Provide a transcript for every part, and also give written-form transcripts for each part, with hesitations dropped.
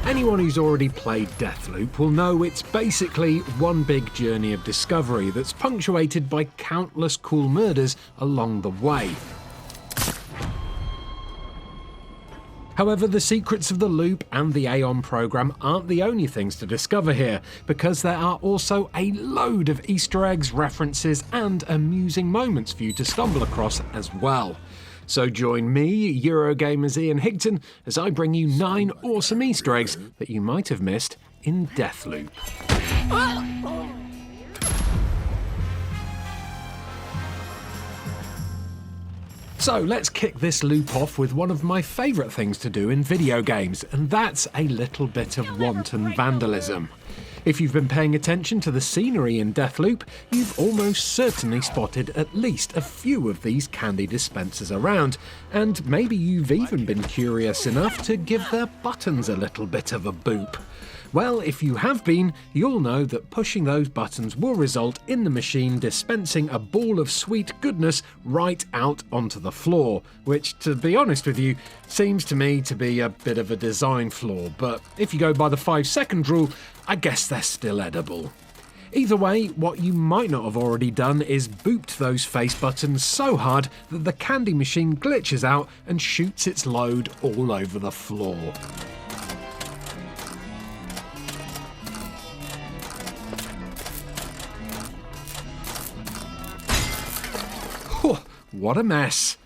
Anyone who's already played Deathloop will know it's basically one big journey of discovery that's punctuated by countless cool murders along the way. However, the secrets of the loop and the Aeon program aren't the only things to discover here, because there are also a load of Easter eggs, references, and amusing moments for you to stumble across as well. So join me, Eurogamer's Ian Higton, as I bring you 9 awesome Easter eggs that you might have missed in Deathloop. So let's kick this loop off with one of my favourite things to do in video games, and that's a little bit of wanton vandalism. If you've been paying attention to the scenery in Deathloop, you've almost certainly spotted at least a few of these candy dispensers around, and maybe you've even been curious enough to give their buttons a little bit of a boop. Well, if you have been, you'll know that pushing those buttons will result in the machine dispensing a ball of sweet goodness right out onto the floor, which, to be honest with you, seems to me to be a bit of a design flaw, but if you go by the 5-second rule, I guess they're still edible. Either way, what you might not have already done is booped those face buttons so hard that the candy machine glitches out and shoots its load all over the floor. What a mess.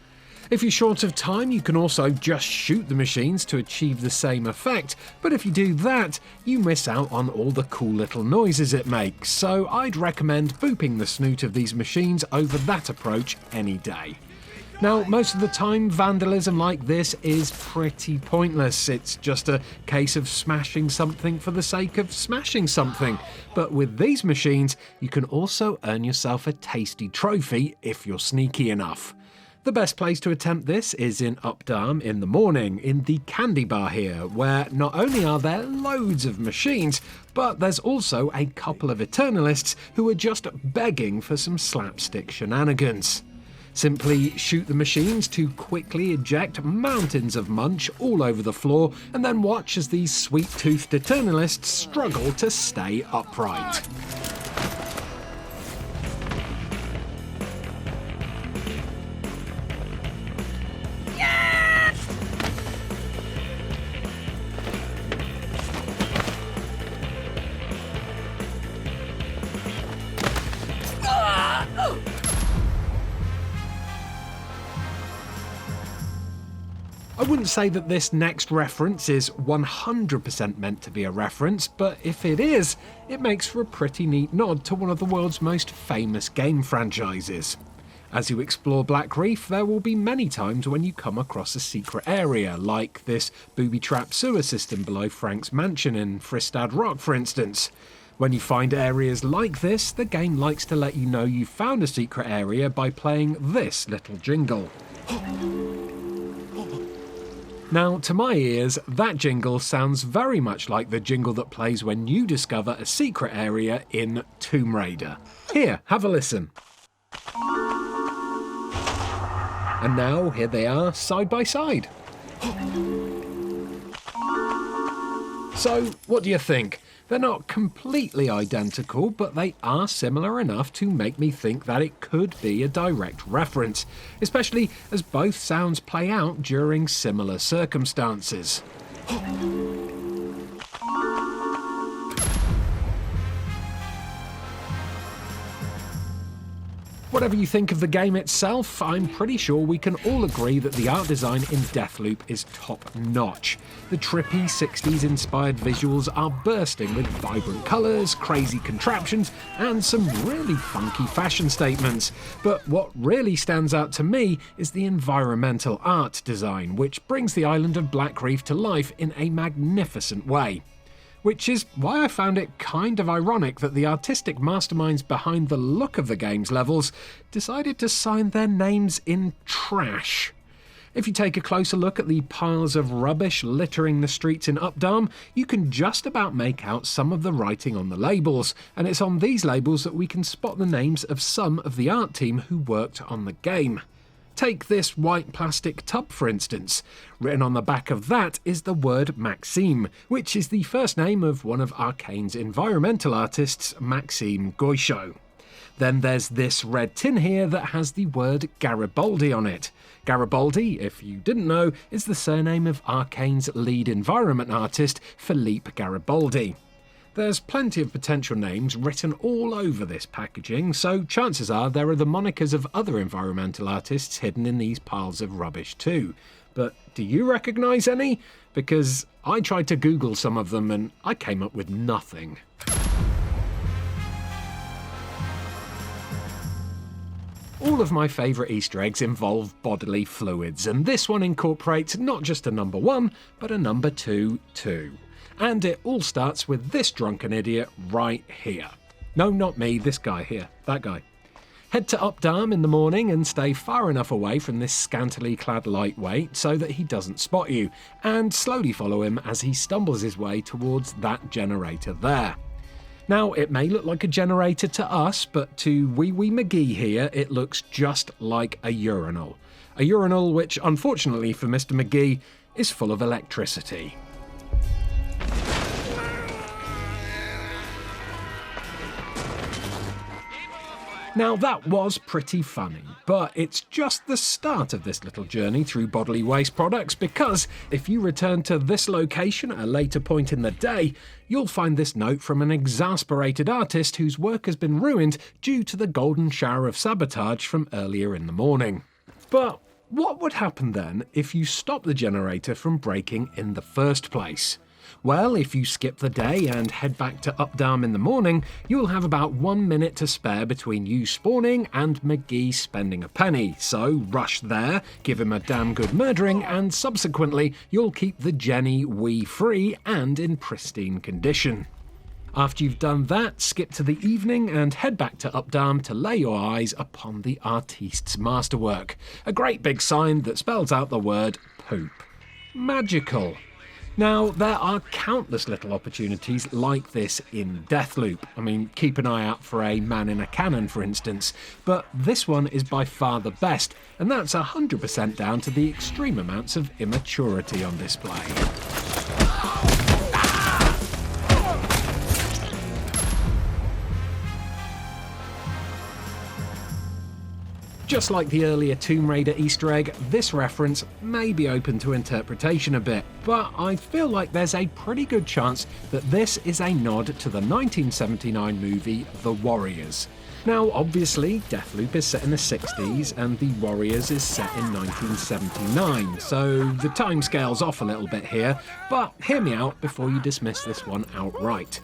If you're short of time, you can also just shoot the machines to achieve the same effect, but if you do that, you miss out on all the cool little noises it makes, so I'd recommend booping the snoot of these machines over that approach any day. Now, most of the time, vandalism like this is pretty pointless. It's just a case of smashing something for the sake of smashing something. But with these machines, you can also earn yourself a tasty trophy if you're sneaky enough. The best place to attempt this is in Updaam in the morning, in the candy bar here, where not only are there loads of machines, but there's also a couple of Eternalists who are just begging for some slapstick shenanigans. Simply shoot the machines to quickly eject mountains of munch all over the floor, and then watch as these sweet-toothed Eternalists struggle to stay upright. I wouldn't say that this next reference is 100% meant to be a reference, but if it is, it makes for a pretty neat nod to one of the world's most famous game franchises. As you explore Black Reef, there will be many times when you come across a secret area, like this booby-trap sewer system below Frank's mansion in Fristad Rock, for instance. When you find areas like this, the game likes to let you know you found a secret area by playing this little jingle. Now, to my ears, that jingle sounds very much like the jingle that plays when you discover a secret area in Tomb Raider. Here, have a listen. And now, here they are, side by side. So, what do you think? They're not completely identical, but they are similar enough to make me think that it could be a direct reference, especially as both sounds play out during similar circumstances. Whatever you think of the game itself, I'm pretty sure we can all agree that the art design in Deathloop is top-notch. The trippy 60s inspired visuals are bursting with vibrant colours, crazy contraptions, and some really funky fashion statements. But what really stands out to me is the environmental art design, which brings the island of Black Reef to life in a magnificent way. Which is why I found it kind of ironic that the artistic masterminds behind the look of the game's levels decided to sign their names in trash. If you take a closer look at the piles of rubbish littering the streets in Updaam, you can just about make out some of the writing on the labels, and it's on these labels that we can spot the names of some of the art team who worked on the game. Take this white plastic tub for instance. Written on the back of that is the word Maxime, which is the first name of one of Arcane's environmental artists, Maxime Goichot. Then there's this red tin here that has the word Garibaldi on it. Garibaldi, if you didn't know, is the surname of Arcane's lead environment artist, Philippe Garibaldi. There's plenty of potential names written all over this packaging, so chances are there are the monikers of other environmental artists hidden in these piles of rubbish too. But do you recognise any? Because I tried to Google some of them and I came up with nothing. All of my favourite Easter eggs involve bodily fluids, and this one incorporates not just a number 1, but a number 2 too. And it all starts with this drunken idiot right here. No, not me, this guy here, that guy. Head to Updaam in the morning and stay far enough away from this scantily clad lightweight so that he doesn't spot you, and slowly follow him as he stumbles his way towards that generator there. Now, it may look like a generator to us, but to Wee Wee McGee here, it looks just like a urinal. A urinal which, unfortunately for Mr. McGee, is full of electricity. Now that was pretty funny, but it's just the start of this little journey through bodily waste products, because if you return to this location at a later point in the day, you'll find this note from an exasperated artist whose work has been ruined due to the golden shower of sabotage from earlier in the morning. But what would happen then if you stop the generator from breaking in the first place? Well, if you skip the day and head back to Updaam in the morning, you'll have about 1 minute to spare between you spawning and McGee spending a penny. So rush there, give him a damn good murdering, and subsequently you'll keep the Jenny wee free and in pristine condition. After you've done that, skip to the evening and head back to Updaam to lay your eyes upon the artiste's masterwork. A great big sign that spells out the word poop. Magical. Now, there are countless little opportunities like this in Deathloop. I mean, keep an eye out for a man in a cannon, for instance. But this one is by far the best, and that's 100% down to the extreme amounts of immaturity on display. Just like the earlier Tomb Raider Easter egg, this reference may be open to interpretation a bit, but I feel like there's a pretty good chance that this is a nod to the 1979 movie The Warriors. Now, obviously, Deathloop is set in the 60s and The Warriors is set in 1979, so the timescale's off a little bit here, but hear me out before you dismiss this one outright.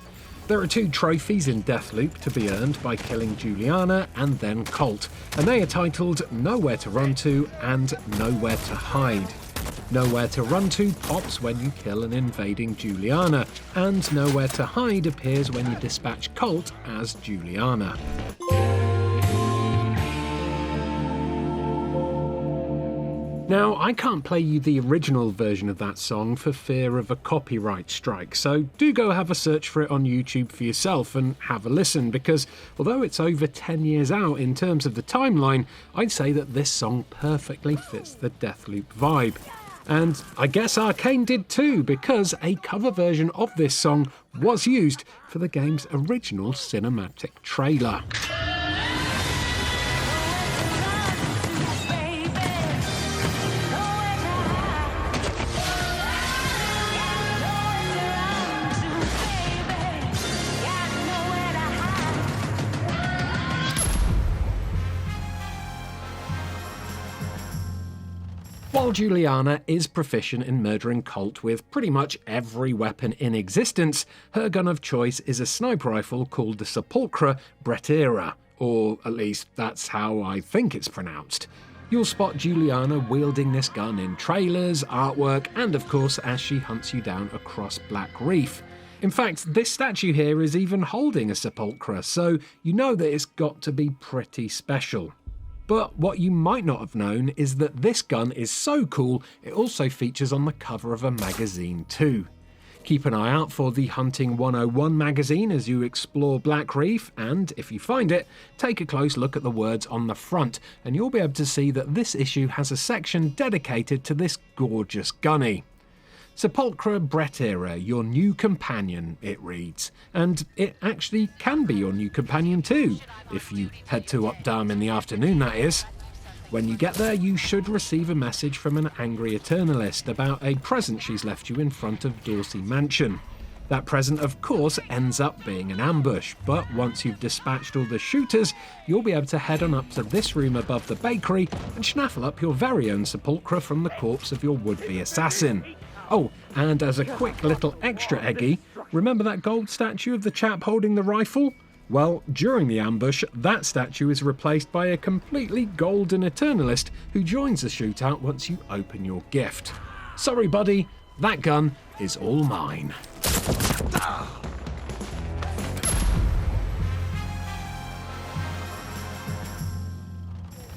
There are 2 trophies in Deathloop to be earned by killing Juliana and then Colt, and they are titled Nowhere to Run To and Nowhere to Hide. Nowhere to Run To pops when you kill an invading Juliana, and Nowhere to Hide appears when you dispatch Colt as Juliana. Now, I can't play you the original version of that song for fear of a copyright strike, so do go have a search for it on YouTube for yourself and have a listen, because although it's over 10 years out in terms of the timeline, I'd say that this song perfectly fits the Deathloop vibe. And I guess Arcane did too, because a cover version of this song was used for the game's original cinematic trailer. While Juliana is proficient in murdering Colt with pretty much every weapon in existence, her gun of choice is a sniper rifle called the Sepulchre Bretera, or at least that's how I think it's pronounced. You'll spot Juliana wielding this gun in trailers, artwork, and of course as she hunts you down across Black Reef. In fact, this statue here is even holding a Sepulchre, so you know that it's got to be pretty special. But what you might not have known is that this gun is so cool, it also features on the cover of a magazine too. Keep an eye out for the Hunting 101 magazine as you explore Black Reef, and if you find it, take a close look at the words on the front and you'll be able to see that this issue has a section dedicated to this gorgeous gunny. Sepulchra Bretira, your new companion, it reads. And it actually can be your new companion too, if you head to Updaam in the afternoon, that is. When you get there, you should receive a message from an angry Eternalist about a present she's left you in front of Dorsey Mansion. That present, of course, ends up being an ambush, but once you've dispatched all the shooters, you'll be able to head on up to this room above the bakery and schnaffle up your very own Sepulchra from the corpse of your would-be assassin. Oh, and as a quick little extra eggy, remember that gold statue of the chap holding the rifle? Well, during the ambush, that statue is replaced by a completely golden Eternalist who joins the shootout once you open your gift. Sorry buddy, that gun is all mine.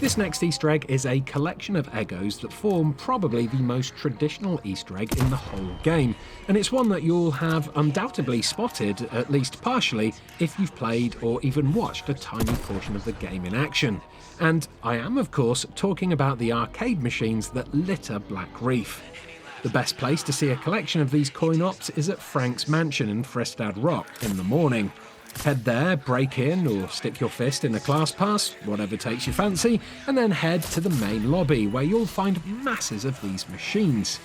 This next Easter egg is a collection of Eggos that form probably the most traditional Easter egg in the whole game, and it's one that you'll have undoubtedly spotted, at least partially, if you've played or even watched a tiny portion of the game in action. And I am, of course, talking about the arcade machines that litter Black Reef. The best place to see a collection of these coin-ops is at Frank's mansion in Frestad Rock in the morning. Head there, break in, or stick your fist in a class pass, whatever takes your fancy, and then head to the main lobby where you'll find masses of these machines.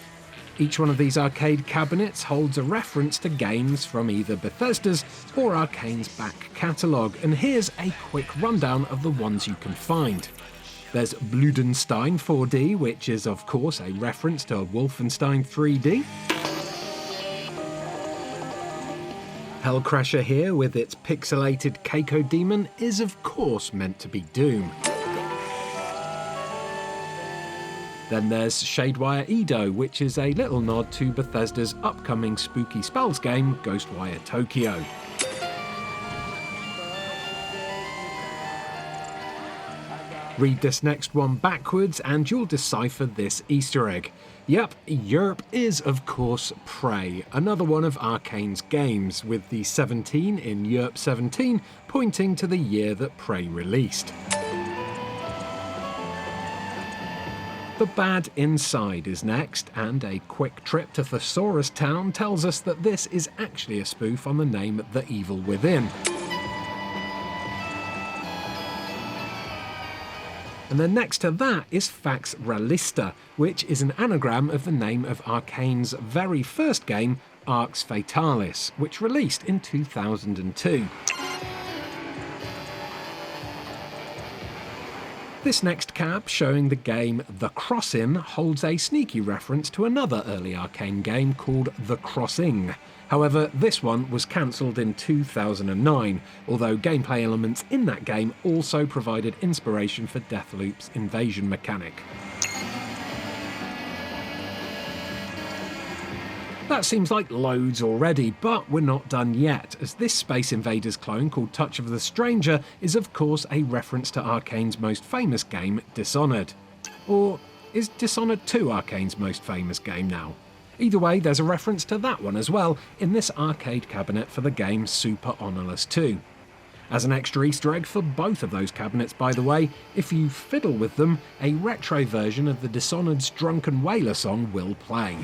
Each one of these arcade cabinets holds a reference to games from either Bethesda's or Arcane's back catalogue, and here's a quick rundown of the ones you can find. There's Bludenstein 4D, which is of course a reference to Wolfenstein 3D. Hellcrasher here, with its pixelated Keiko demon, is of course meant to be Doom. Then there's Shadewire Edo, which is a little nod to Bethesda's upcoming spooky spells game, Ghostwire Tokyo. Read this next one backwards and you'll decipher this Easter egg. Yep, Yerp is of course Prey, another one of Arcane's games, with the 17 in Yerp 17 pointing to the year that Prey released. The Bad Inside is next, and a quick trip to Thesaurus Town tells us that this is actually a spoof on the name The Evil Within. And then next to that is Fax Realista, which is an anagram of the name of Arcane's very first game, Arx Fatalis, which released in 2002. This next cab, showing the game The Crossing, holds a sneaky reference to another early Arcane game called The Crossing. However, this one was cancelled in 2009, although gameplay elements in that game also provided inspiration for Deathloop's invasion mechanic. That seems like loads already, but we're not done yet, as this Space Invaders clone called Touch of the Stranger is of course a reference to Arcane's most famous game, Dishonored. Or is Dishonored 2 Arcane's most famous game now? Either way, there's a reference to that one as well in this arcade cabinet for the game Super Honorless 2. As an extra Easter egg for both of those cabinets, by the way, if you fiddle with them, a retro version of the Dishonored's Drunken Whaler song will play.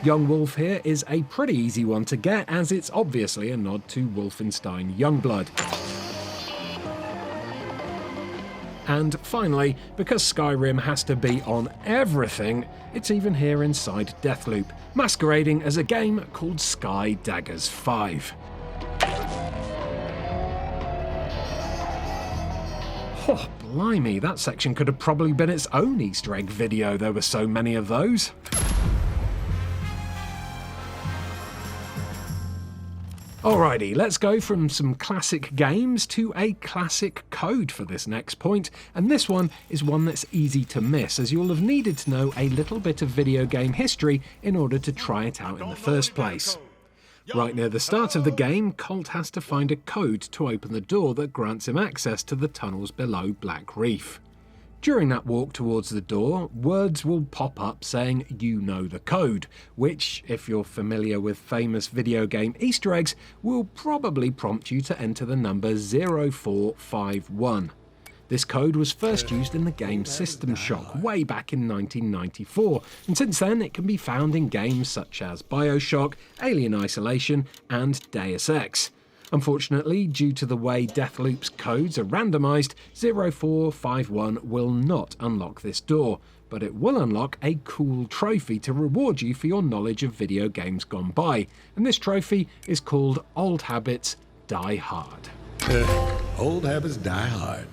Young Wolf here is a pretty easy one to get, as it's obviously a nod to Wolfenstein Youngblood. And finally, because Skyrim has to be on everything, it's even here inside Deathloop, masquerading as a game called Sky Daggers 5. Oh, blimey, that section could have probably been its own Easter egg video, there were so many of those. Alrighty, let's go from some classic games to a classic code for this next point, and this one is one that's easy to miss, as you'll have needed to know a little bit of video game history in order to try it out in the first place. Right near the start of the game, Colt has to find a code to open the door that grants him access to the tunnels below Black Reef. During that walk towards the door, words will pop up saying you know the code, which, if you're familiar with famous video game Easter eggs, will probably prompt you to enter the number 0451. This code was first used in the game System Shock way back in 1994, and since then it can be found in games such as BioShock, Alien Isolation, and Deus Ex. Unfortunately, due to the way Deathloop's codes are randomised, 0451 will not unlock this door, but it will unlock a cool trophy to reward you for your knowledge of video games gone by, and this trophy is called Old Habits Die Hard. Old habits die hard.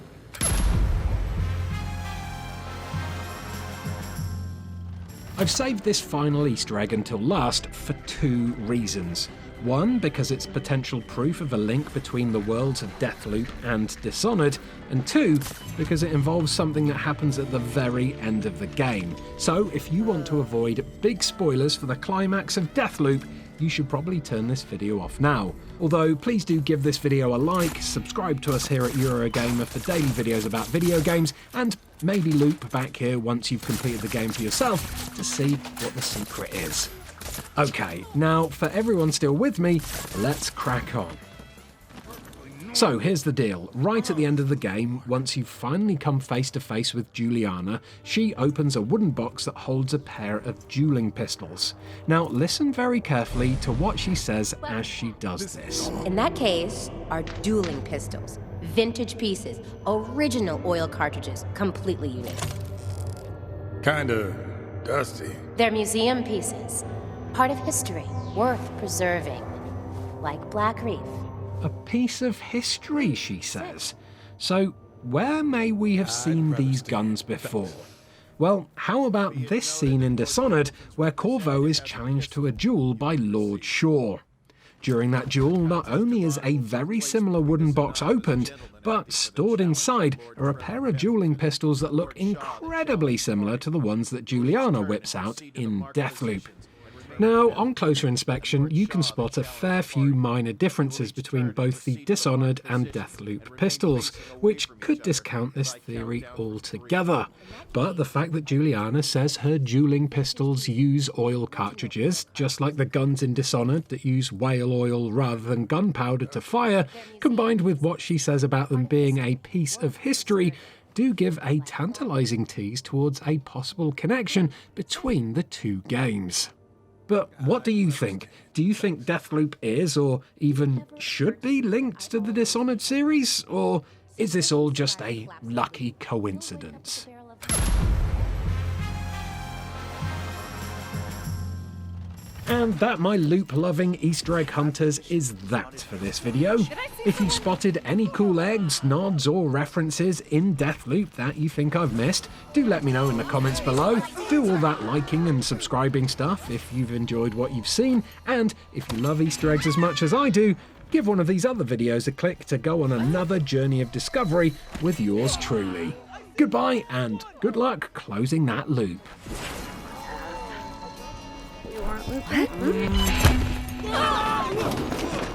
I've saved this final Easter egg until last for two reasons. One, because it's potential proof of a link between the worlds of Deathloop and Dishonored, and two, because it involves something that happens at the very end of the game. So if you want to avoid big spoilers for the climax of Deathloop, you should probably turn this video off now. Although, please do give this video a like, subscribe to us here at Eurogamer for daily videos about video games, and maybe loop back here once you've completed the game for yourself to see what the secret is. Okay, now for everyone still with me, let's crack on. So here's the deal. Right at the end of the game, once you've finally come face to face with Juliana, she opens a wooden box that holds a pair of dueling pistols. Now listen very carefully to what she says as she does this. In that case, are dueling pistols, vintage pieces, original oil cartridges, completely unique. Kinda dusty. They're museum pieces, part of history, worth preserving, like Black Reef. A piece of history, she says. So, where may we have seen these guns before? Well, how about this scene in Dishonored, where Corvo is challenged to a duel by Lord Shaw? During that duel, not only is a very similar wooden box opened, but stored inside are a pair of dueling pistols that look incredibly similar to the ones that Juliana whips out in Deathloop. Now, on closer inspection, you can spot a fair few minor differences between both the Dishonored and Deathloop pistols, which could discount this theory altogether. But the fact that Juliana says her dueling pistols use oil cartridges, just like the guns in Dishonored that use whale oil rather than gunpowder to fire, combined with what she says about them being a piece of history, do give a tantalising tease towards a possible connection between the two games. But what do you think? Do you think Deathloop is, or even should be, linked to the Dishonored series? Or is this all just a lucky coincidence? And that, my loop-loving Easter egg hunters, is that for this video. If you've spotted any cool eggs, nods or references in Deathloop that you think I've missed, do let me know in the comments below. Do all that liking and subscribing stuff if you've enjoyed what you've seen, and if you love Easter eggs as much as I do, give one of these other videos a click to go on another journey of discovery with yours truly. Goodbye and good luck closing that loop. What?